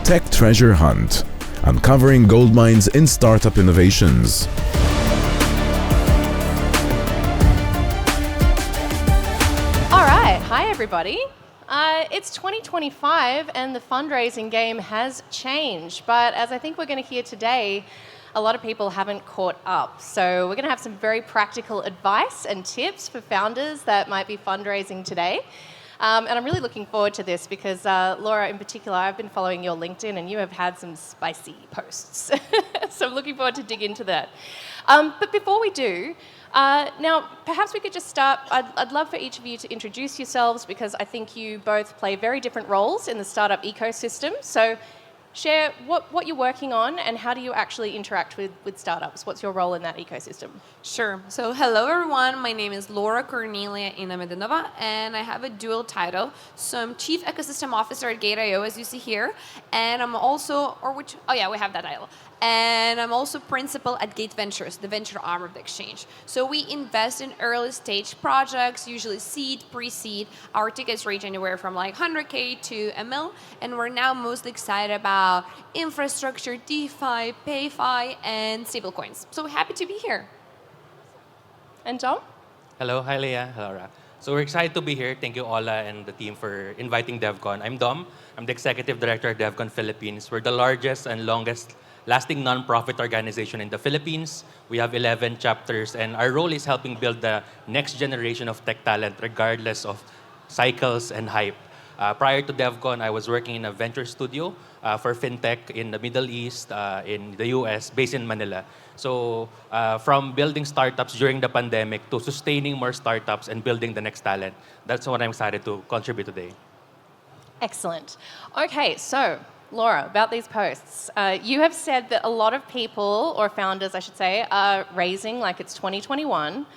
Tech Treasure Hunt, uncovering gold mines in startup innovations. All right, hi everybody. It's 2025 and the fundraising game has changed, but as I think we're going to hear today, a lot of people haven't caught up. So we're going to have some very practical advice and tips for founders that might be fundraising today. And I'm really looking forward to this because, Laura, in particular, I've been following your LinkedIn and you have had some spicy posts. So I'm looking forward to dig into that. But before we do, now perhaps we could just start. I'd love for each of you to introduce yourselves because I think you both play very different roles in the startup ecosystem. So share what you're working on and how do you actually interact with startups? What's your role in that ecosystem? Sure. So hello, everyone. My name is Laura Cornelia Inamedinova, and I have a dual title. So I'm Chief Ecosystem Officer at Gate.io, as you see here, and I'm also, we have that title. And I'm also principal at Gate Ventures, the venture arm of the exchange. So we invest in early stage projects, usually seed, pre-seed. Our tickets range anywhere from like 100K to a mil, and we're now mostly excited about infrastructure, DeFi, PayFi, and stablecoins. So happy to be here. And Dom? Hello, hi Leah, hello Laura. So we're excited to be here. Thank you, Ola and the team for inviting DevCon. I'm Dom. I'm the Executive Director at DevCon Philippines. We're the largest and longest lasting non-profit organization in the Philippines. We have 11 chapters, and our role is helping build the next generation of tech talent, regardless of cycles and hype. Prior to DevCon, I was working in a venture studio for fintech in the Middle East, in the US, based in Manila. So from building startups during the pandemic to sustaining more startups and building the next talent, that's what I'm excited to contribute today. Excellent. Okay, so Laura, about these posts. You have said that a lot of people, or founders I should say, are raising like it's 2021.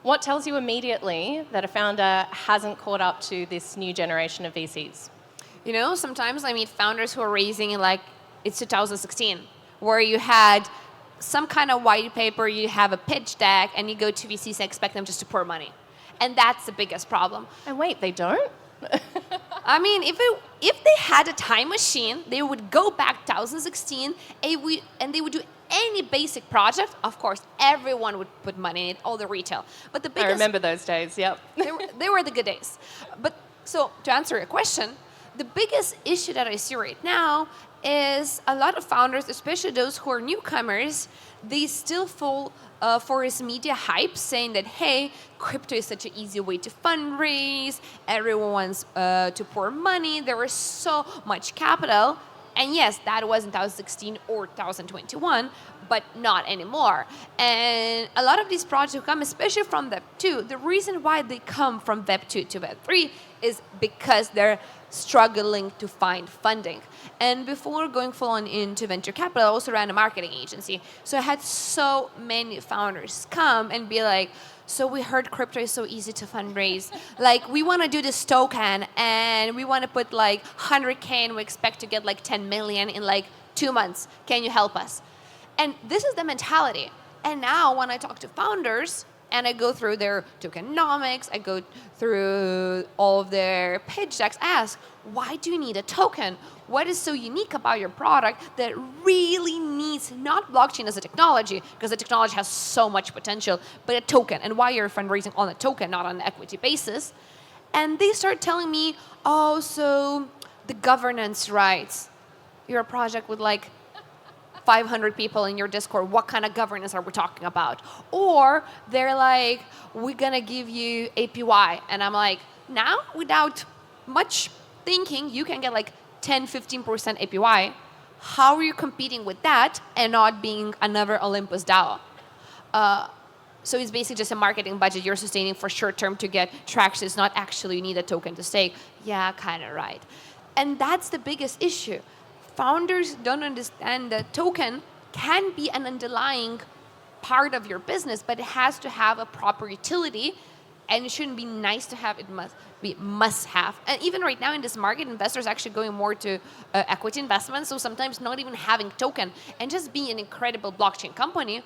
What tells you immediately that a founder hasn't caught up to this new generation of VCs? You know, sometimes I meet founders who are raising in like, it's 2016, where you had some kind of white paper, you have a pitch deck, and you go to VCs and expect them just to pour money. And that's the biggest problem. And wait, they don't? I mean, if they had a time machine, they would go back 2016 and they would do any basic project. Of course, everyone would put money in it, all the retail. But the biggest, I remember those days, yep. they were the good days. But so to answer your question, the biggest issue that I see right now is a lot of founders, especially those who are newcomers, they still fall for this media hype saying that, hey, crypto is such an easy way to fundraise, everyone wants to pour money, there is so much capital. And yes, that was in 2016 or 2021, but not anymore. And a lot of these projects come, especially from Web 2. The reason why they come from Web 2 to Web 3 is because they're struggling to find funding. And before going full on into venture capital, I also ran a marketing agency. So I had so many founders come and be like, so we heard crypto is so easy to fundraise. Like, we want to do this token and we want to put like 100K and we expect to get like 10 million in like 2 months. Can you help us? And this is the mentality. And now when I talk to founders and I go through their tokenomics, I go through all of their pitch decks, I ask, why do you need a token? What is so unique about your product that really needs not blockchain as a technology, because the technology has so much potential, but a token, and why you're fundraising on a token, not on an equity basis? And they start telling me, oh, so the governance rights. You're a project with like 500 people in your Discord. What kind of governance are we talking about? Or they're like, we're going to give you APY. And I'm like, now, without much thinking, you can get like 10, 15% APY. How are you competing with that and not being another Olympus DAO? So it's basically just a marketing budget you're sustaining for short term to get traction. It's not actually you need a token to stake. Yeah, kind of right. And that's the biggest issue. Founders don't understand that token can be an underlying part of your business, but it has to have a proper utility, and it shouldn't be nice to have, it must be must have. And even right now in this market, investors are actually going more to equity investments, so sometimes not even having token and just being an incredible blockchain company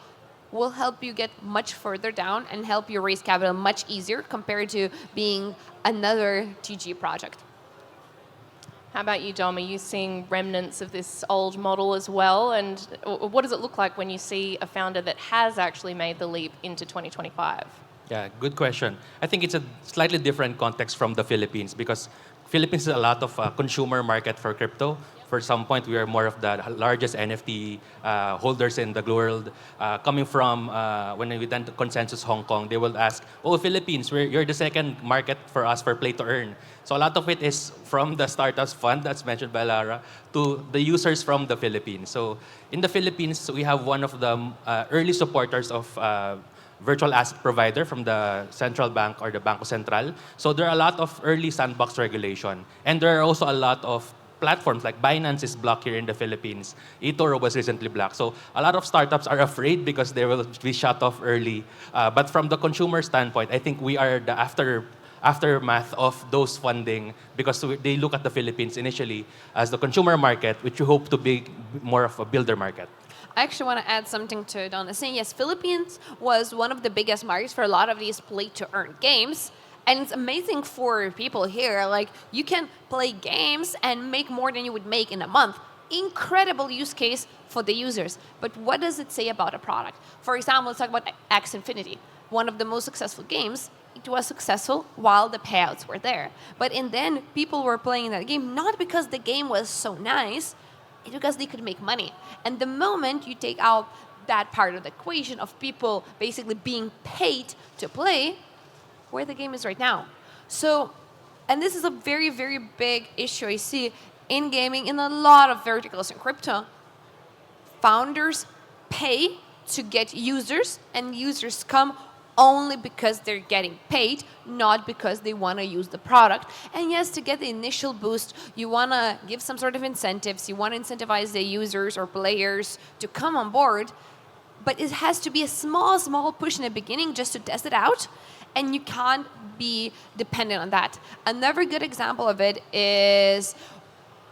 will help you get much further down and help you raise capital much easier compared to being another TG project. How about you, Dom? Are you seeing remnants of this old model as well? And what does it look like when you see a founder that has actually made the leap into 2025? Yeah, good question. I think it's a slightly different context from the Philippines because Philippines is a lot of consumer market for crypto. For some point, we are more of the largest NFT holders in the world. Coming from when we went to Consensus Hong Kong, they will ask, "Oh, Philippines, you're the second market for us for play to earn." So a lot of it is from the startups fund that's mentioned by Lara to the users from the Philippines. So in the Philippines, we have one of the early supporters of virtual asset provider from the central bank or the Banco Central. So there are a lot of early sandbox regulation. And there are also a lot of platforms like Binance is blocked here in the Philippines. eToro was recently blocked. So a lot of startups are afraid because they will be shut off early. But from the consumer standpoint, I think we are the aftermath of those funding because they look at the Philippines initially as the consumer market, which we hope to be more of a builder market. I actually want to add something to Donna saying, yes, Philippines was one of the biggest markets for a lot of these play-to-earn games. And it's amazing for people here. Like, you can play games and make more than you would make in a month. Incredible use case for the users. But what does it say about a product? For example, let's talk about X Infinity, one of the most successful games. It was successful while the payouts were there. But in then, people were playing that game not because the game was so nice, it's because they could make money. And the moment you take out that part of the equation of people basically being paid to play, where the game is right now. So, and this is a very, very big issue I see in gaming in a lot of verticals in crypto. Founders pay to get users, and users come only because they're getting paid, not because they want to use the product. And yes, to get the initial boost, you want to give some sort of incentives. You want to incentivize the users or players to come on board. But it has to be a small, small push in the beginning just to test it out. And you can't be dependent on that. Another good example of it is,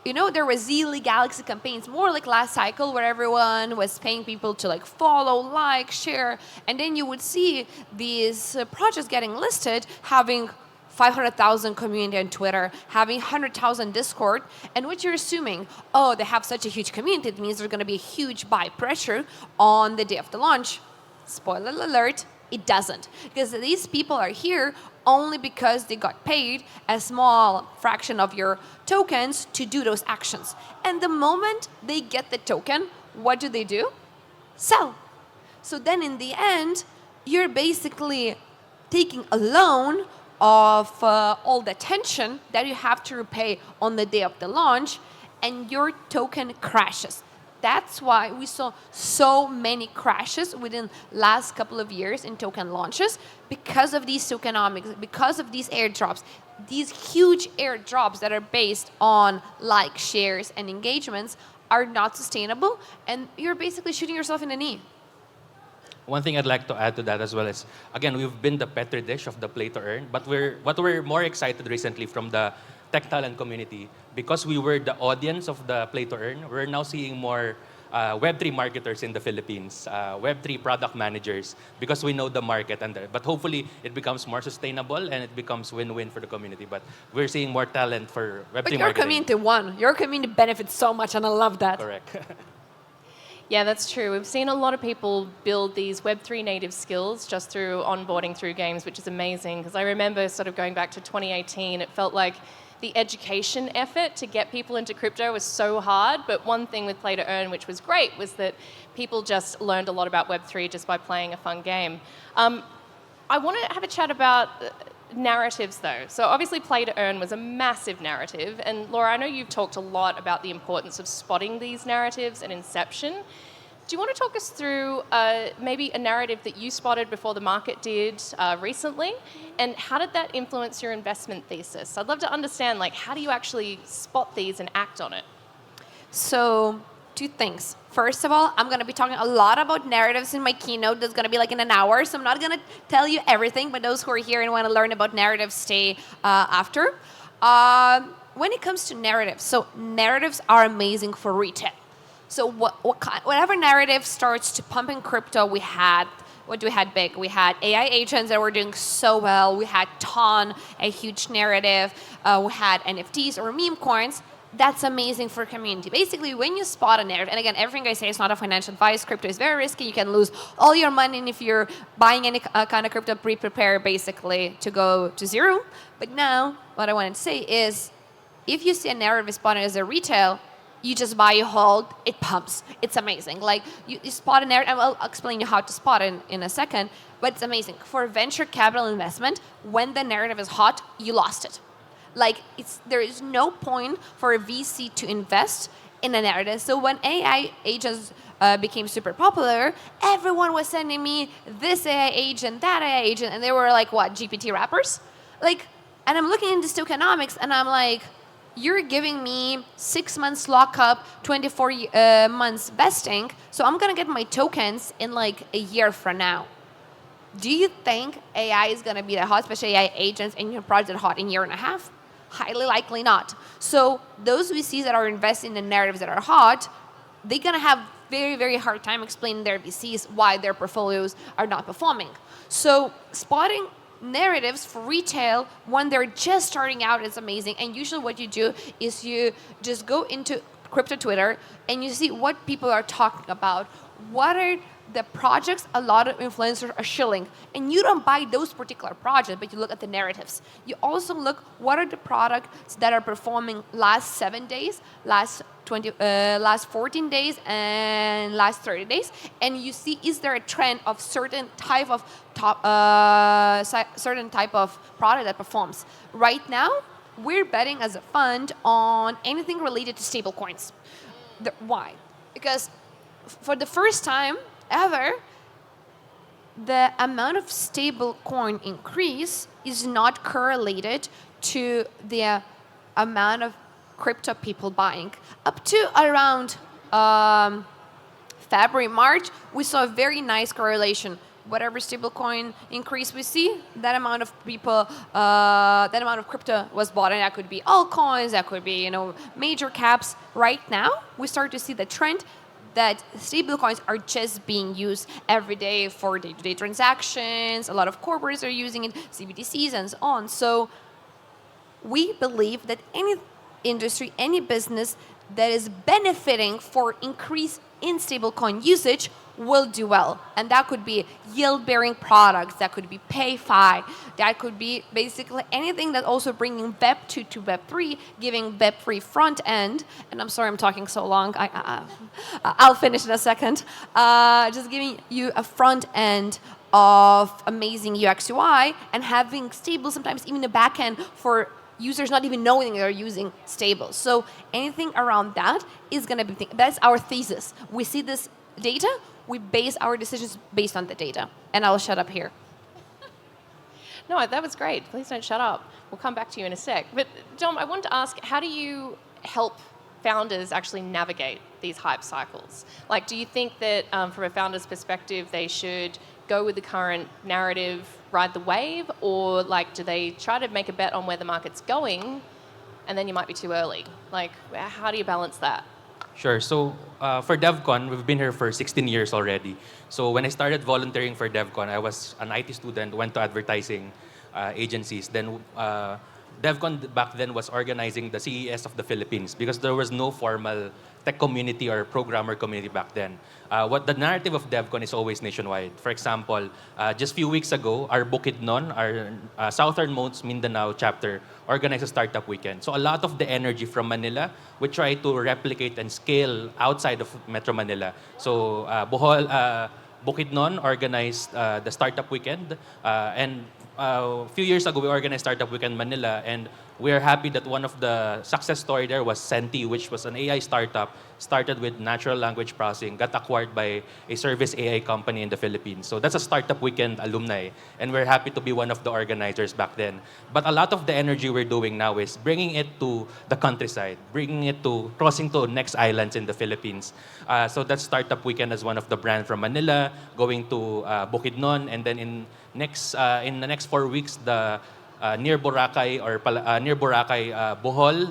there was Zealy Galaxy campaigns, more like last cycle, where everyone was paying people to like follow, like, share, and then you would see these projects getting listed, having 500,000 community on Twitter, having 100,000 Discord, and what you're assuming, oh, they have such a huge community, it means there's going to be a huge buy pressure on the day of the launch. Spoiler alert, it doesn't. Because these people are here only because they got paid a small fraction of your tokens to do those actions. And the moment they get the token, what do? Sell. So then in the end, you're basically taking a loan of all the tension that you have to repay on the day of the launch, and your token crashes. That's why we saw so many crashes within last couple of years in token launches because of these tokenomics, because of these airdrops, these huge airdrops that are based on like, shares, and engagements are not sustainable, and you're basically shooting yourself in the knee. One thing I'd like to add to that as well is, again, we've been the petri dish of the play to earn, but what we're more excited recently from the tech talent community, because we were the audience of the play to earn, we're now seeing more Web3 marketers in the Philippines, Web3 product managers, because we know the market. But hopefully, it becomes more sustainable and it becomes win-win for the community. But we're seeing more talent for Web3 marketing. But your community won. Your community benefits so much, and I love that. Correct. Yeah, that's true. We've seen a lot of people build these Web3 native skills just through onboarding through games, which is amazing. Because I remember sort of going back to 2018, it felt like the education effort to get people into crypto was so hard. But one thing with Play to Earn, which was great, was that people just learned a lot about Web3 just by playing a fun game. I want to have a chat about narratives, though. So obviously Play to Earn was a massive narrative. And Laura, I know you've talked a lot about the importance of spotting these narratives at inception. Do you want to talk us through maybe a narrative that you spotted before the market did recently? And how did that influence your investment thesis? I'd love to understand, how do you actually spot these and act on it? So, two things. First of all, I'm going to be talking a lot about narratives in my keynote. That's going to be in an hour, so I'm not going to tell you everything, but those who are here and want to learn about narratives, stay after. When it comes to narratives, so narratives are amazing for retail. So whatever narrative starts to pump in crypto, we had big? We had AI agents that were doing so well. We had a huge narrative. We had NFTs or meme coins. that's amazing for community. Basically, when you spot a narrative, and again, everything I say is not a financial advice. Crypto is very risky. You can lose all your money, and if you're buying any kind of crypto, prepare basically to go to zero. But now, what I wanted to say is, if you see a narrative spotted as a retail, you just buy, you hold, it pumps. It's amazing. Like you spot a narrative, I'll explain you how to spot it in a second, but it's amazing. For venture capital investment, when the narrative is hot, you lost it. Like there is no point for a VC to invest in a narrative. So when AI agents became super popular, everyone was sending me this AI agent, that AI agent, and they were like, what, GPT wrappers? Like, and I'm looking into Tokenomics, and I'm like, you're giving me 6 months lockup, 24 months vesting, so I'm gonna get my tokens in like a year from now. Do you think AI is gonna be that hot, especially AI agents, and your project that hot in a year and a half? Highly likely not. So those VCs that are investing in narratives that are hot, they're gonna have very, very hard time explaining their VCs why their portfolios are not performing. So spotting narratives for retail when they're just starting out is amazing. And usually what you do is you just go into crypto Twitter and you see what people are talking about. What are the projects a lot of influencers are shilling? And you don't buy those particular projects, but you look at the narratives. You also look what are the products that are performing last 7 days, last 14 days, and last 30 days, and you see is there a trend of certain type of certain type of product that performs. Right now, we're betting as a fund on anything related to stable coins. Why? Because for the first time ever, the amount of stable coin increase is not correlated to the amount of crypto people buying. Up to around February, March, we saw a very nice correlation. Whatever stablecoin increase we see, that amount of people, that amount of crypto was bought, and that could be altcoins, that could be major caps. Right now, we start to see the trend that stablecoins are just being used every day for day-to-day transactions. A lot of corporates are using it, CBDCs and so on. So we believe that any industry, any business that is benefiting for increase in stablecoin usage will do well. And that could be yield-bearing products, that could be PayFi, that could be basically anything that also bringing Web 2 to Web 3, giving Web 3 front end. And I'm sorry I'm talking so long. I'll finish in a second. Just giving you a front end of amazing UX UI and having stable, sometimes even a back end for users not even knowing they're using stable. So anything around that is going to be, that's our thesis. We see this data, we base our decisions based on the data. And I'll shut up here. No, that was great. Please don't shut up. We'll come back to you in a sec. But Dom, I wanted to ask, how do you help founders actually navigate these hype cycles? Like, do you think that from a founder's perspective, they should go with the current narrative, ride the wave, or like, do they try to make a bet on where the market's going, and then you might be too early? Like, how do you balance that? Sure. So for DevCon, we've been here for 16 years already. So when I started volunteering for DevCon, I was an IT student, went to advertising agencies. Then DevCon back then was organizing the CES of the Philippines because there was no formal tech community or programmer community back then. What the narrative of DevCon is always nationwide. For example, just a few weeks ago, our Bukidnon, our southernmost Mindanao chapter, organized a startup weekend. So a lot of the energy from Manila, we try to replicate and scale outside of Metro Manila. So Bukidnon organized the startup weekend, and a few years ago, we organized Startup Weekend Manila, and we are happy that one of the success story there was Senti, which was an AI startup, started with natural language processing, got acquired by a service AI company in the Philippines. So that's a Startup Weekend alumni, and we're happy to be one of the organizers back then. But a lot of the energy we're doing now is bringing it to the countryside, bringing it to crossing to next islands in the Philippines. So that Startup Weekend is one of the brands from Manila, going to Bukidnon, and then in the next 4 weeks, the near Boracay Bohol,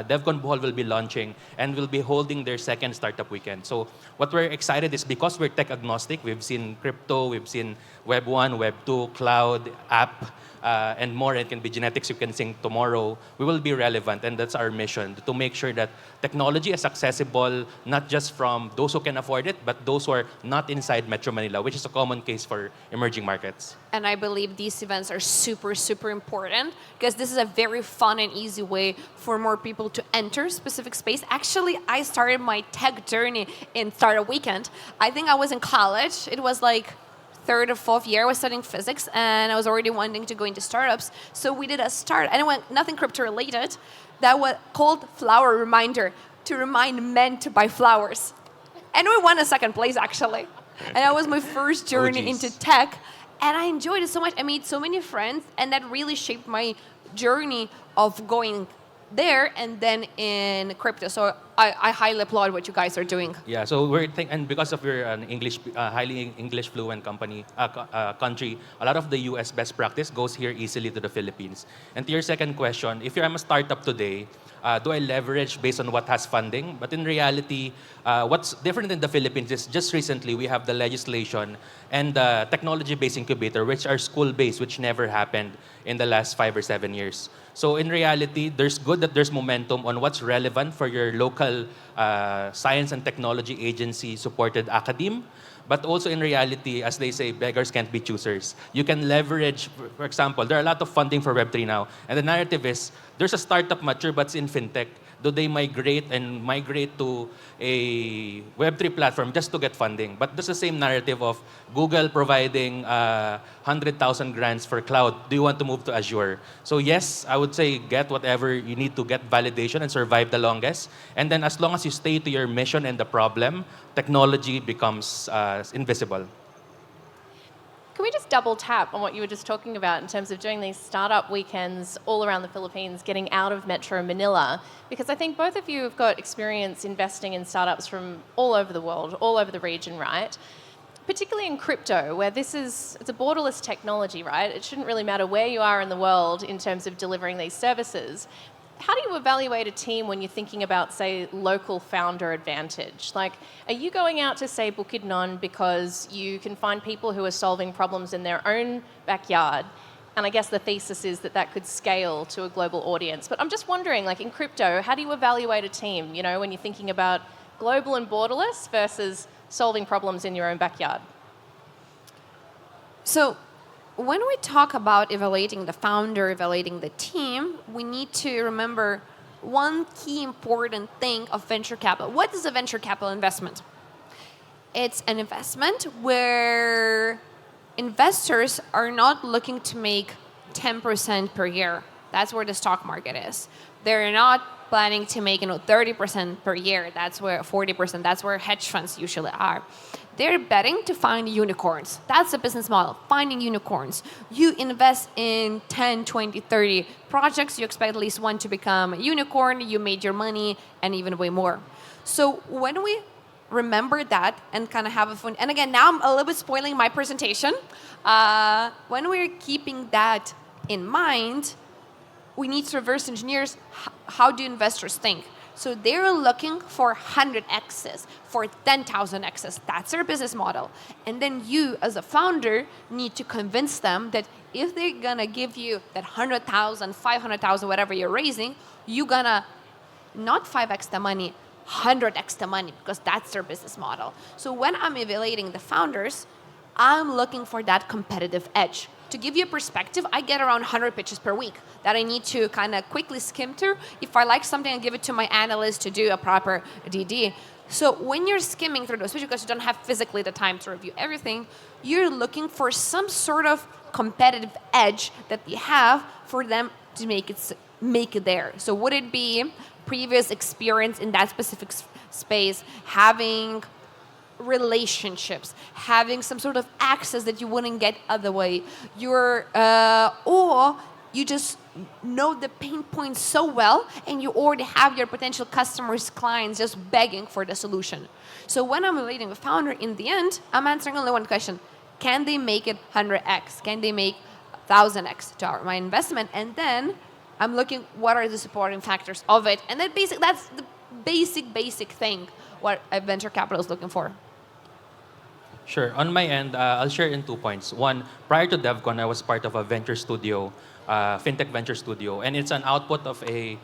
DevCon Bohol will be launching and will be holding their second startup weekend. So what we're excited is because we're tech agnostic, we've seen crypto, we've seen Web 1, Web 2, cloud, app, and more, it can be genetics you can sing tomorrow, we will be relevant. And that's our mission, to make sure that technology is accessible, not just from those who can afford it, but those who are not inside Metro Manila, which is a common case for emerging markets. And I believe these events are super, super important because this is a very fun and easy way for more people to enter specific space. Actually, I started my tech journey in Startup Weekend. I think I was in college. It was like third or fourth year. I was studying physics, and I was already wanting to go into startups. So we did a start, and it went nothing crypto related, that was called Flower Reminder, to remind men to buy flowers. And we won a second place, actually. And that was my first journey into tech. And I enjoyed it so much. I made so many friends, and that really shaped my journey of going there and then in crypto. So I highly applaud what you guys are doing. Yeah, so and because of your English, highly English fluent country, a lot of the US best practice goes here easily to the Philippines. And to your second question, if I'm a startup today, do I leverage based on what has funding? But in reality, what's different in the Philippines is just recently we have the legislation and the technology-based incubator, which are school-based, which never happened in the last 5 or 7 years. So in reality, there's good that there's momentum on what's relevant for your local science and technology agency supported academe. But also in reality, as they say, beggars can't be choosers. You can leverage, for example, there are a lot of funding for Web3 now. And the narrative is, there's a startup mature but it's in fintech. Do they migrate to a Web3 platform just to get funding? But there's the same narrative of Google providing 100,000 grants for cloud. Do you want to move to Azure? So yes, I would say get whatever you need to get validation and survive the longest. And then as long as you stay to your mission and the problem, technology becomes invisible. Can we just double tap on what you were just talking about in terms of doing these startup weekends all around the Philippines, getting out of Metro Manila? Because I think both of you have got experience investing in startups from all over the world, all over the region, right? Particularly in crypto, where it's a borderless technology, right? It shouldn't really matter where you are in the world in terms of delivering these services. How do you evaluate a team when you're thinking about, say, local founder advantage? Like, are you going out to, say, Bukidnon because you can find people who are solving problems in their own backyard? And I guess the thesis is that that could scale to a global audience. But I'm just wondering, like in crypto, how do you evaluate a team, you know, when you're thinking about global and borderless versus solving problems in your own backyard? So when we talk about evaluating the founder, evaluating the team, we need to remember one key important thing of venture capital. What is a venture capital investment? It's an investment where investors are not looking to make 10% per year. That's where the stock market is. They're not planning to make 30% per year. That's where 40%, that's where hedge funds usually are. They're betting to find unicorns. That's the business model, finding unicorns. You invest in 10, 20, 30 projects. You expect at least one to become a unicorn. You made your money and even way more. So when we remember that and kind of have a fun, and again, now I'm a little bit spoiling my presentation. When we're keeping that in mind, we need to reverse engineers. How do investors think? So they're looking for 100x's, for 10,000x's. That's their business model. And then you, as a founder, need to convince them that if they're going to give you that 100,000, 500,000, whatever you're raising, you're going to not 5x the money, 100x the money, because that's their business model. So when I'm evaluating the founders, I'm looking for that competitive edge. To give you a perspective, I get around 100 pitches per week that I need to kind of quickly skim through. If I like something, I give it to my analyst to do a proper DD. So when you're skimming through those, especially because you don't have physically the time to review everything, you're looking for some sort of competitive edge that they have for them to make it there. So would it be previous experience in that specific space, having relationships, having some sort of access that you wouldn't get other way, or you just know the pain points so well and you already have your potential customers, clients just begging for the solution. So when I'm relating a founder, in the end, I'm answering only one question. Can they make it 100x? Can they make 1,000x to my investment? And then I'm looking what are the supporting factors of it. And that's the basic thing what a venture capital is looking for. Sure. On my end, I'll share in 2 points. One, prior to DevCon, I was part of a venture studio, fintech venture studio, and it's an output of a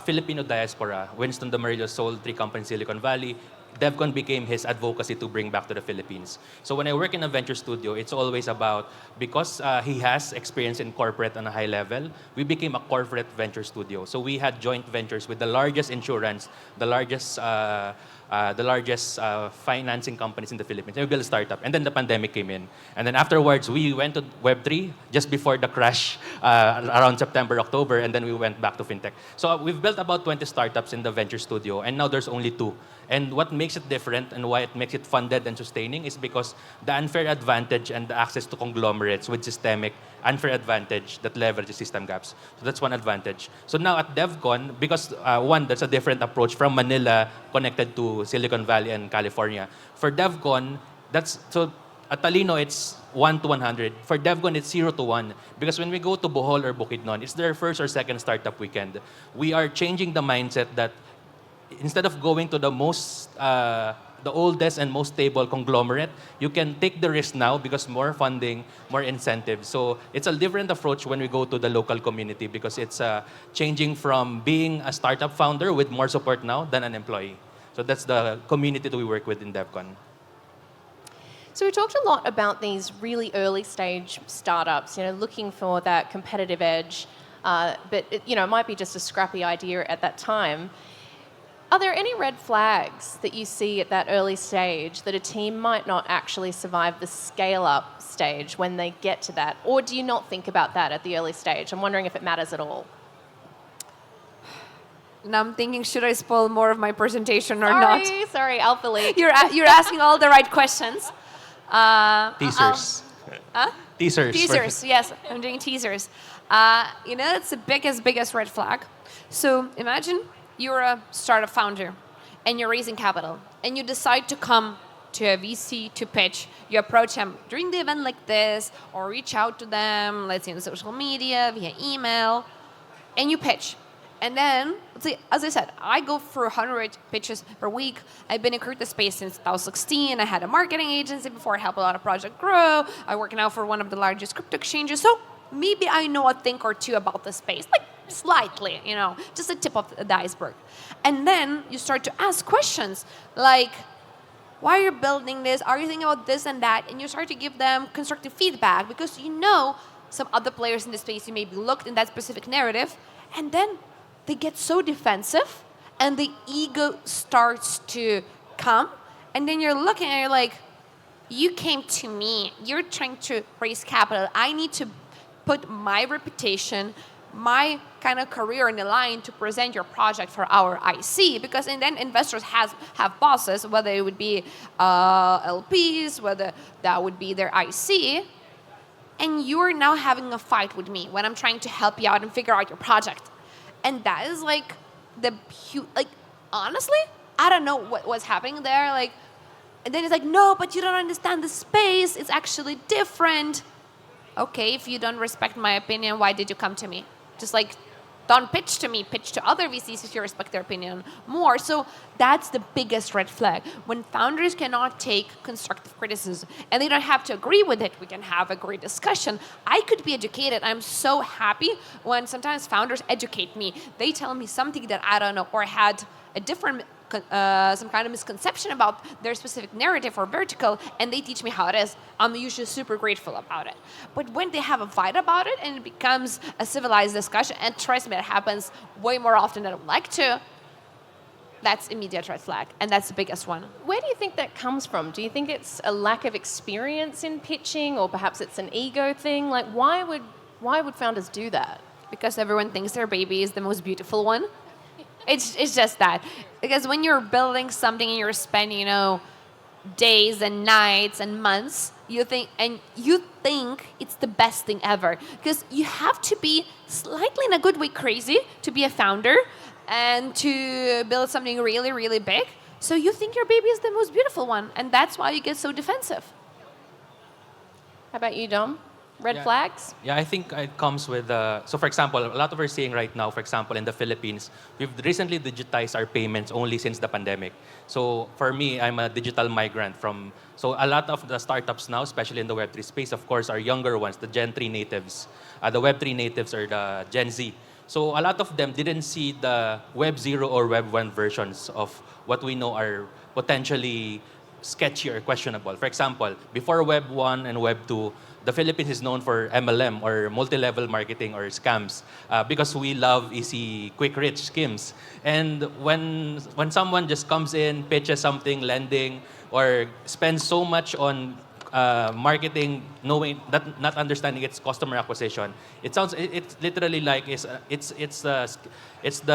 Filipino diaspora. Winston Damarillo sold 3 companies in Silicon Valley. DevCon became his advocacy to bring back to the Philippines. So when I work in a venture studio, it's always about, because he has experience in corporate on a high level, we became a corporate venture studio. So we had joint ventures with the largest insurance, the largest financing companies in the Philippines. And we built a startup. And then the pandemic came in. And then afterwards, we went to Web3 just before the crash around September, October. And then we went back to fintech. So we've built about 20 startups in the venture studio. And now there's only 2. And what makes it different and why it makes it funded and sustaining is because the unfair advantage and the access to conglomerates with systemic unfair advantage that leverages system gaps. So that's one advantage. So now at DevCon, because one, that's a different approach from Manila connected to Silicon Valley and California. For DevCon, so at Talino, it's 1 to 100. For DevCon, it's 0 to 1. Because when we go to Bohol or Bukidnon, it's their first or second startup weekend. We are changing the mindset that instead of going to the oldest and most stable conglomerate, you can take the risk now because more funding, more incentives. So it's a different approach when we go to the local community because it's changing from being a startup founder with more support now than an employee. So that's the community that we work with in DevCon. So we talked a lot about these really early stage startups, looking for that competitive edge, but it might be just a scrappy idea at that time. Are there any red flags that you see at that early stage that a team might not actually survive the scale-up stage when they get to that? Or do you not think about that at the early stage? I'm wondering if it matters at all. Now I'm thinking, should I spoil more of my presentation or not? Sorry, Alpha League. You're asking all the right questions. Teasers. Teasers. Teasers, yes. I'm doing teasers. It's the biggest red flag. So imagine you're a startup founder and you're raising capital and you decide to come to a VC to pitch. You approach them during the event like this or reach out to them, let's say on social media, via email, and you pitch. And then, as I said, I go for 100 pitches per week. I've been in crypto space since 2016. I had a marketing agency before. I helped a lot of projects grow. I work now for one of the largest crypto exchanges. So maybe I know a thing or two about the space. Slightly, just the tip of the iceberg. And then you start to ask questions like, why are you building this? Are you thinking about this and that? And you start to give them constructive feedback because some other players in the space you maybe looked in that specific narrative, and then they get so defensive and the ego starts to come, and then you're looking and you're like, you came to me, you're trying to raise capital. I need to put my reputation, my kind of career in the line to present your project for our IC, because and then investors have bosses, whether it would be LPs, whether that would be their IC, and you're now having a fight with me when I'm trying to help you out and figure out your project. And that is honestly, I don't know what was happening there. And then it's no, but you don't understand the space. It's actually different. Okay, if you don't respect my opinion, why did you come to me? Just don't pitch to me, pitch to other VCs if you respect their opinion more. So that's the biggest red flag. When founders cannot take constructive criticism, and they don't have to agree with it, we can have a great discussion. I could be educated. I'm so happy when sometimes founders educate me. They tell me something that I don't know or had a different some kind of misconception about their specific narrative or vertical, and they teach me how it is. I'm usually super grateful about it. But when they have a fight about it and it becomes a civilized discussion, and trust me, it happens way more often than I would like to, that's immediate red flag, and that's the biggest one. Where do you think that comes from? Do you think it's a lack of experience in pitching, or perhaps it's an ego thing? Why would founders do that? Because everyone thinks their baby is the most beautiful one. It's just that. Because when you're building something and you're spending, days and nights and months, you think it's the best thing ever. Because you have to be slightly in a good way crazy to be a founder and to build something really, really big. So you think your baby is the most beautiful one, and that's why you get so defensive. How about you, Dom? Red flags? Yeah, I think it comes with, so for example, a lot of we're seeing right now, for example, in the Philippines, we've recently digitized our payments only since the pandemic. So for me, I'm a digital migrant so a lot of the startups now, especially in the Web3 space, of course, are younger ones, the Gen 3 natives. The Web3 natives are the Gen Z. So a lot of them didn't see the Web 0 or Web 1 versions of what we know are potentially sketchy or questionable. For example, before Web 1 and Web 2, the Philippines is known for MLM or multi-level marketing or scams because we love easy, quick, rich schemes. And when someone just comes in, pitches something, lending, or spends so much on marketing, knowing that not understanding its customer acquisition, it's literally like it's the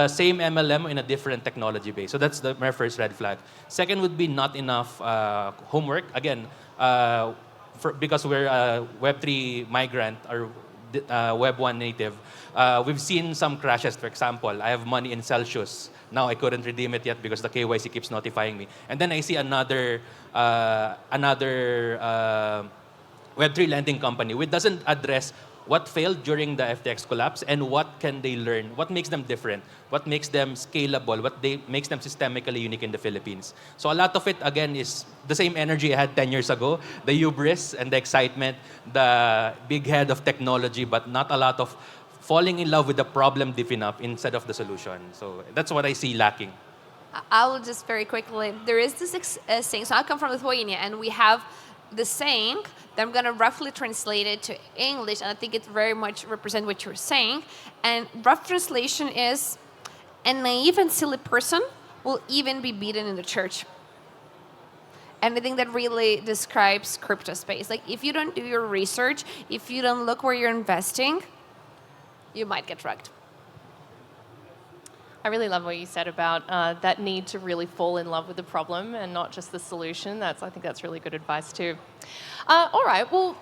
same MLM in a different technology base. So that's my first red flag. Second would be not enough homework. Again, because we're a Web3 migrant or Web 1 native, we've seen some crashes. For example, I have money in Celsius. Now I couldn't redeem it yet because the KYC keeps notifying me. And then I see another Web3 lending company which doesn't address what failed during the FTX collapse and what can they learn, what makes them different, what makes them scalable, makes them systemically unique in the Philippines. So a lot of it, again, is the same energy I had 10 years ago, the hubris and the excitement, the big head of technology, but not a lot of falling in love with the problem deep enough instead of the solution. So that's what I see lacking. I'll just very quickly, there is this saying, so I come from Lithuania, and we have the saying that I'm going to roughly translate it to English, and I think it very much represents what you're saying. And rough translation is, a naive and silly person will even be beaten in the church. And I think that really describes crypto space. Like, if you don't do your research, if you don't look where you're investing, you might get drugged. I really love what you said about that need to really fall in love with the problem and not just the solution. I think that's really good advice too. All right, well,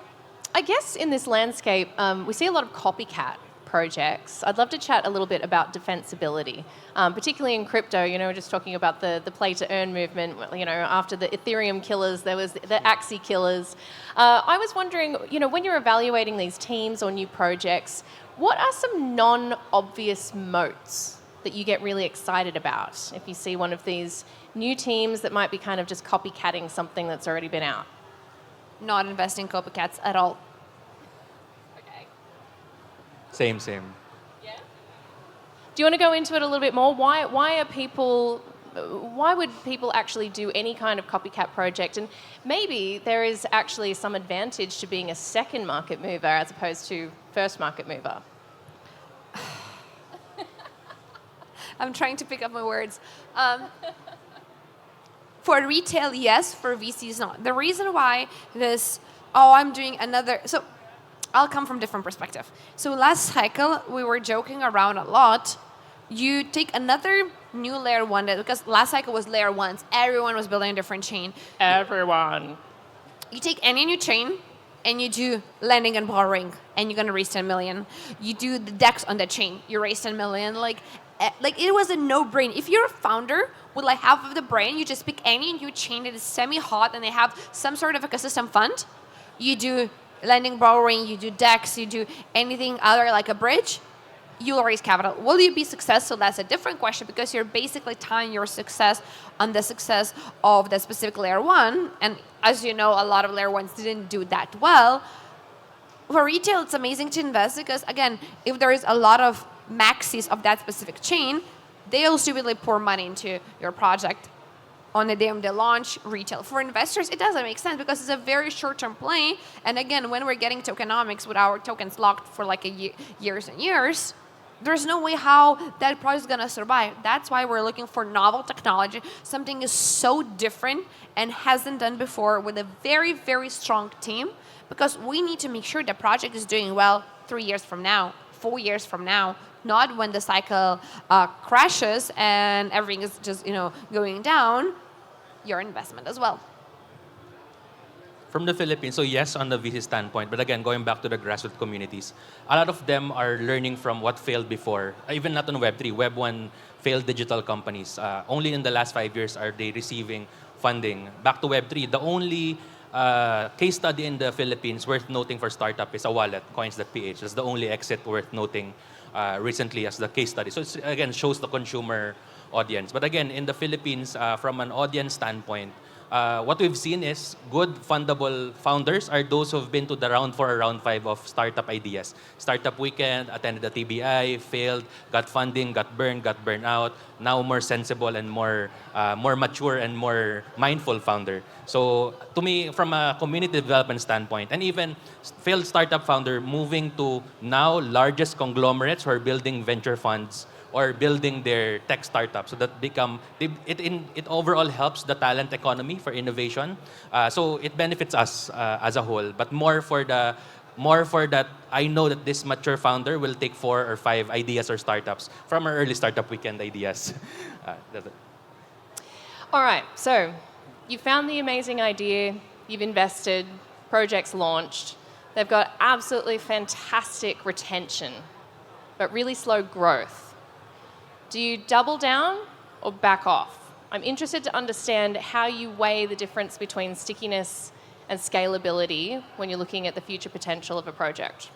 I guess in this landscape, we see a lot of copycat projects. I'd love to chat a little bit about defensibility, particularly in crypto. We're just talking about the play to earn movement. After the Ethereum killers, there was the Axie killers. I was wondering, when you're evaluating these teams or new projects, what are some non-obvious moats that you get really excited about if you see one of these new teams that might be kind of just copycatting something that's already been out? Not investing in copycats at all. Okay. Same. Yeah. Do you want to go into it a little bit more? Why would people actually do any kind of copycat project? And maybe there is actually some advantage to being a second market mover as opposed to first market mover. I'm trying to pick up my words. For retail, yes. For VCs, not. The reason why I'm doing another... So I'll come from different perspective. So last cycle, we were joking around a lot. You take another new layer 1, because last cycle was layer 1s. Everyone was building a different chain. Everyone. You take any new chain, and you do lending and borrowing, and you're going to raise 10 million. You do the DEX on that chain, you raise 10 million. Like it was a no-brainer. If you're a founder with like half of the brain, you just pick any new chain that is semi-hot and they have some sort of ecosystem fund. You do lending, borrowing, you do DEX, you do anything other like a bridge, you'll raise capital. Will you be successful? That's a different question, because you're basically tying your success on the success of the specific layer 1. And as you know, a lot of layer 1s didn't do that well. For retail, it's amazing to invest because, again, if there is a lot of maxis of that specific chain, they also really pour money into your project on the day of the launch. Retail. For investors, it doesn't make sense because it's a very short-term play. And again, when we're getting tokenomics with our tokens locked for like years and years, there's no way how that project is going to survive. That's why we're looking for novel technology. Something is so different and hasn't done before with a very, very strong team, because we need to make sure the project is doing well 3 years from now, 4 years from now, not when the cycle crashes and everything is just going down, your investment as well. From the Philippines, so yes, on the VC standpoint, but again, going back to the grassroots communities, a lot of them are learning from what failed before, even not on Web3, Web 1 failed digital companies. Only in the last 5 years are they receiving funding. Back to Web3, the only case study in the Philippines worth noting for startup is a wallet, coins.ph. That's the only exit worth noting recently as the case study. So it again shows the consumer audience. But again, in the Philippines, from an audience standpoint, what we've seen is good fundable founders are those who've been to the round 4 or round 5 of startup ideas. Startup weekend, attended the TBI, failed, got funding, got burned out. Now more sensible and more mature and more mindful founder. So to me, from a community development standpoint, and even failed startup founder moving to now largest conglomerates who are building venture funds or building their tech startups, so that it overall helps the talent economy for innovation. So it benefits us as a whole, but more for that. I know that this mature founder will take 4 or 5 ideas or startups from our early startup weekend ideas. That's it. All right, so you found the amazing idea, you've invested, projects launched, they've got absolutely fantastic retention, but really slow growth. Do you double down or back off? I'm interested to understand how you weigh the difference between stickiness and scalability when you're looking at the future potential of a project.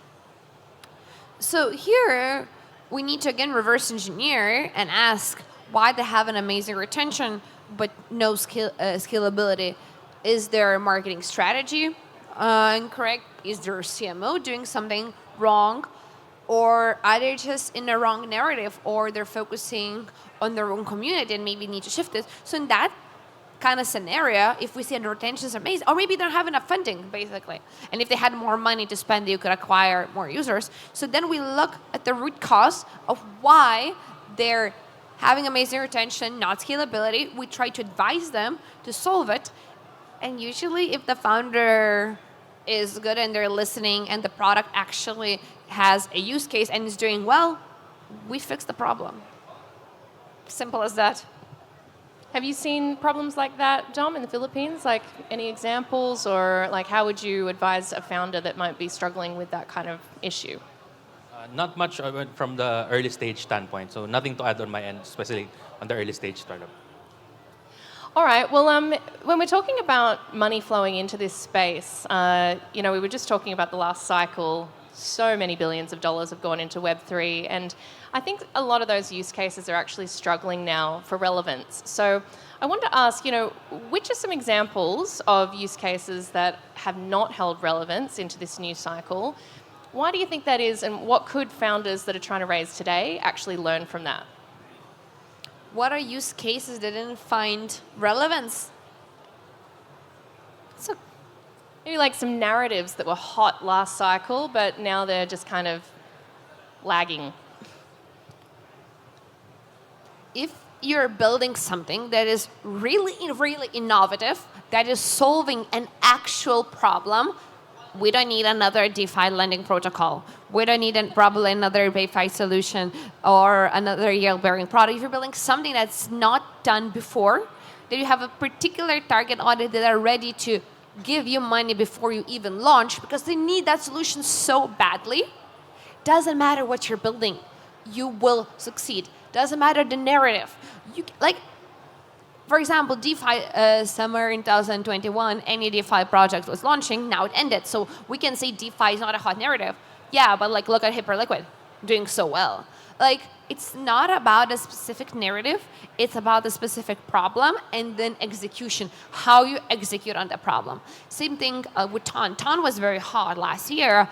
So here, we need to again reverse engineer and ask why they have an amazing retention but no scalability. Is their marketing strategy incorrect? Is their CMO doing something wrong? Or are they just in the wrong narrative, or they're focusing on their own community and maybe need to shift this? So in that kind of scenario, if we see the retention is amazing, or maybe they don't have enough funding, basically. And if they had more money to spend, they could acquire more users. So then we look at the root cause of why they're having amazing retention, not scalability. We try to advise them to solve it. And usually if the founder is good and they're listening and the product actually has a use case and is doing well, we fix the problem. Simple as that. Have you seen problems like that, Dom, in the Philippines? Like any examples, or like how would you advise a founder that might be struggling with that kind of issue? Not much from the early stage standpoint, so nothing to add on my end, especially on the early stage startup. All right. Well, when we're talking about money flowing into this space, we were just talking about the last cycle. So many billions of dollars have gone into Web3, and I think a lot of those use cases are actually struggling now for relevance. So I wanted to ask, which are some examples of use cases that have not held relevance into this new cycle? Why do you think that is, and what could founders that are trying to raise today actually learn from that? What are use cases that didn't find relevance? So maybe like some narratives that were hot last cycle, but now they're just kind of lagging. If you're building something that is really, really innovative, that is solving an actual problem, we don't need another DeFi lending protocol. We don't need probably another DeFi solution or another yield-bearing product. If you're building something that's not done before, that you have a particular target audience that are ready to give you money before you even launch because they need that solution so badly, doesn't matter what you're building, you will succeed. Doesn't matter the narrative. For example, DeFi, summer in 2021, any DeFi project was launching, now it ended. So we can say DeFi is not a hot narrative. Yeah, but look at Hyperliquid, doing so well. It's not about a specific narrative, it's about the specific problem and then execution, how you execute on the problem. Same thing with Ton. Ton was very hot last year.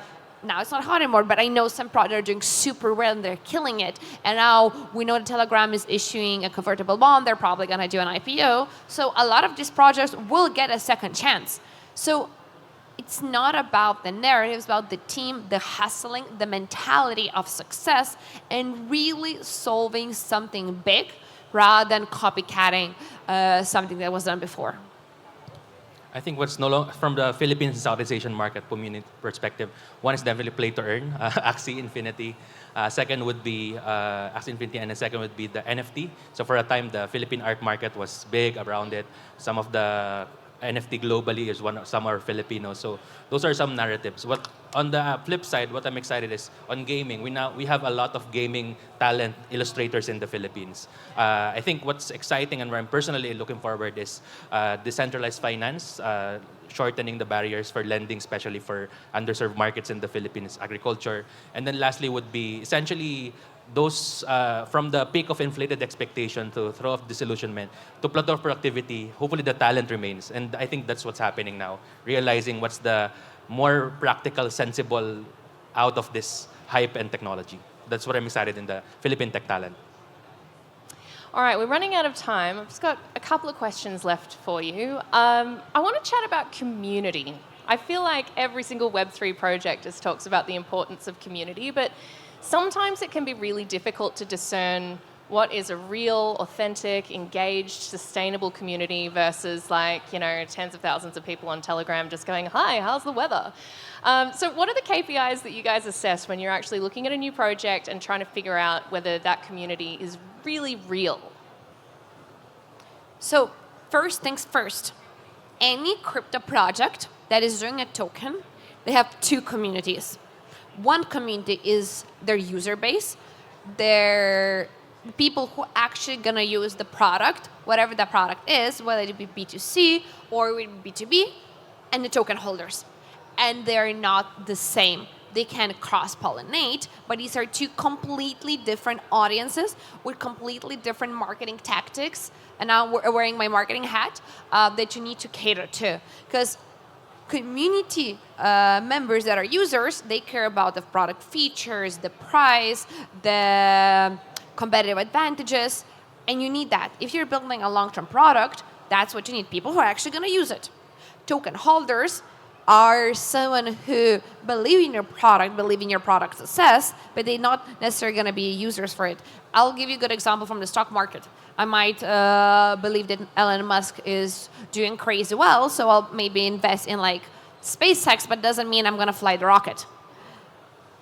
Now it's not hot anymore, but I know some products are doing super well and they're killing it. And now we know that Telegram is issuing a convertible bond. They're probably going to do an IPO. So a lot of these projects will get a second chance. So it's not about the narrative, it's about the team, the hustling, the mentality of success, and really solving something big rather than copycatting something that was done before. I think what's no longer from the Philippines and Southeast Asian market community perspective, one is definitely play to earn, Axie Infinity. Second would be Axie Infinity, and the second would be the NFT. So for a time, the Philippine art market was big around it. Some of the NFT globally is some are Filipino. So those are some narratives. What on the flip side, what I'm excited is on gaming. We have a lot of gaming talent illustrators in the Philippines. I think what's exciting and where I'm personally looking forward is decentralized finance, shortening the barriers for lending, especially for underserved markets in the Philippines, agriculture. And then lastly would be essentially those from the peak of inflated expectation to throw off disillusionment to plateau of productivity. Hopefully the talent remains. And I think that's what's happening now, realizing what's the more practical, sensible out of this hype and technology. That's what I'm excited in the Philippine tech talent. All right, we're running out of time. I've just got a couple of questions left for you. I want to chat about community. I feel like every single Web3 project just talks about the importance of community, but sometimes it can be really difficult to discern what is a real, authentic, engaged, sustainable community versus tens of thousands of people on Telegram just going, hi, how's the weather? So what are the KPIs that you guys assess when you're actually looking at a new project and trying to figure out whether that community is really real? So first things first, any crypto project that is doing a token, they have two communities. One community is their user base, their people who actually gonna use the product, whatever the product is, whether it be B2C or B2B, and the token holders. And they're not the same. They can cross-pollinate, but these are two completely different audiences with completely different marketing tactics. And now we're wearing my marketing hat that you need to cater to. Because community members that are users, they care about the product features, the price, the competitive advantages, and you need that. If you're building a long-term product, that's what you need, people who are actually going to use it. Token holders are someone who believe in your product success, but they're not necessarily going to be users for it. I'll give you a good example from the stock market. I might believe that Elon Musk is doing crazy well, so I'll maybe invest in SpaceX, but doesn't mean I'm going to fly the rocket.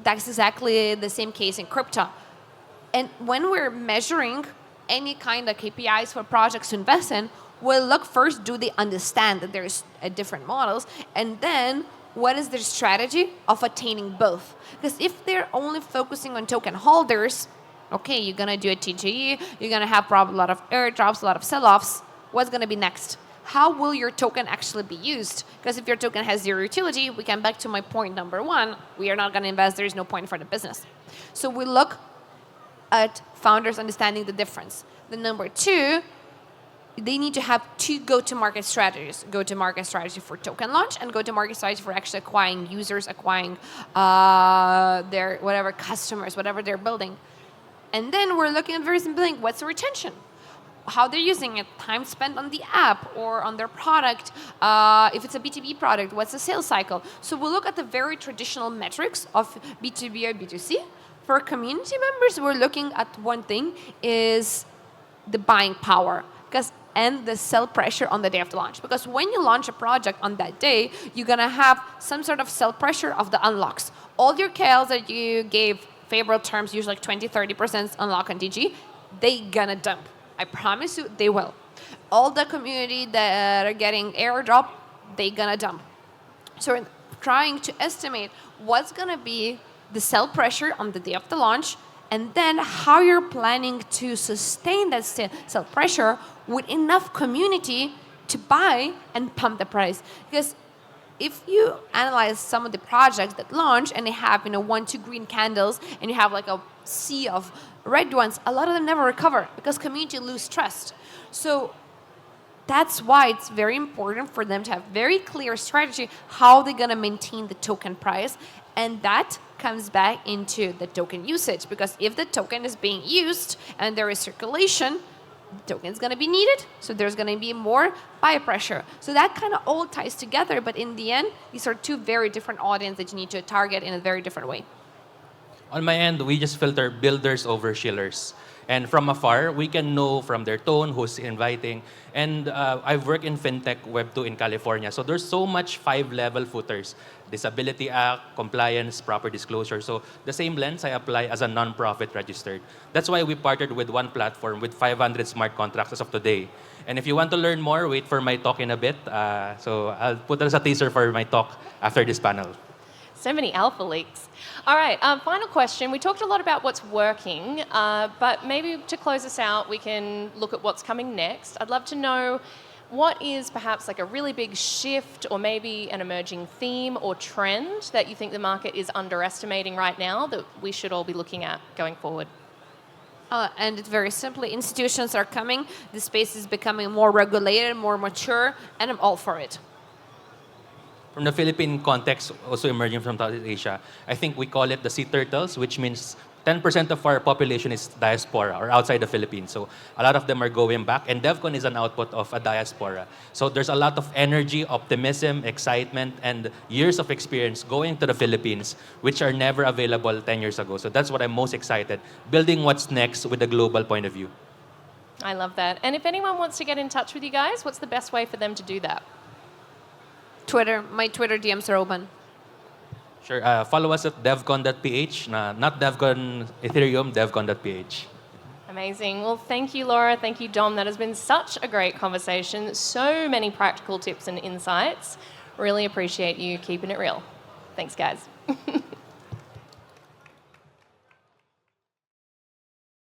That's exactly the same case in crypto. And when we're measuring any kind of KPIs for projects to invest in, we'll look first, do they understand that there's different models? And then, what is their strategy of attaining both? Because if they're only focusing on token holders, okay, you're going to do a TGE, you're going to have probably a lot of airdrops, a lot of sell-offs. What's going to be next? How will your token actually be used? Because if your token has zero utility, we come back to my point number one, we are not going to invest, there is no point for the business. So we look at founders understanding the difference. The number two, they need to have two go-to-market strategies. Go-to-market strategy for token launch and go-to-market strategy for actually acquiring users, acquiring their whatever customers, whatever they're building. And then we're looking at very simple thing, what's the retention? How they're using it, time spent on the app or on their product. If it's a B2B product, what's the sales cycle? So we'll look at the very traditional metrics of B2B or B2C. For community members, we're looking at one thing is the buying power and the sell pressure on the day of the launch. Because when you launch a project on that day, you're going to have some sort of sell pressure of the unlocks. All your KLs that you gave favorable terms, usually 20-30% unlock on DG, they gonna dump. I promise you, they will. All the community that are getting airdrop, they gonna dump. So we're trying to estimate what's gonna be the sell pressure on the day of the launch, and then how you're planning to sustain that sell pressure with enough community to buy and pump the price. Because if you analyze some of the projects that launch and they have 1-2 green candles and you have a sea of red ones, a lot of them never recover because community lose trust. So that's why it's very important for them to have very clear strategy how they're going to maintain the token price. And that comes back into the token usage, because if the token is being used and there is circulation, the token is going to be needed, so there's going to be more buy pressure. So that kind of all ties together, but in the end, these are two very different audiences that you need to target in a very different way. On my end, we just filter builders over shillers. And from afar, we can know from their tone who's inviting. And I've worked in FinTech Web2 in California. So there's so much 5-level footers. Disability Act, compliance, proper disclosure. So the same lens I apply as a non-profit registered. That's why we partnered with one platform with 500 smart contracts as of today. And if you want to learn more, wait for my talk in a bit. So I'll put that as a teaser for my talk after this panel. So many alpha leaks. All right, final question. We talked a lot about what's working, but maybe to close us out, we can look at what's coming next. I'd love to know what is perhaps like a really big shift or maybe an emerging theme or trend that you think the market is underestimating right now that we should all be looking at going forward? And it's very simply, institutions are coming, the space is becoming more regulated, more mature, and I'm all for it. From the Philippine context, also emerging from Southeast Asia, I think we call it the sea turtles, which means 10% of our population is diaspora or outside the Philippines. So a lot of them are going back, and DevCon is an output of a diaspora. So there's a lot of energy, optimism, excitement, and years of experience going to the Philippines, which are never available 10 years ago. So that's what I'm most excited, building what's next with a global point of view. I love that. And if anyone wants to get in touch with you guys, what's the best way for them to do that? Twitter, my Twitter DMs are open. Sure. Follow us at devcon.ph. Not devcon Ethereum, devcon.ph. Amazing. Well, thank you, Laura. Thank you, Dom. That has been such a great conversation. So many practical tips and insights. Really appreciate you keeping it real. Thanks, guys.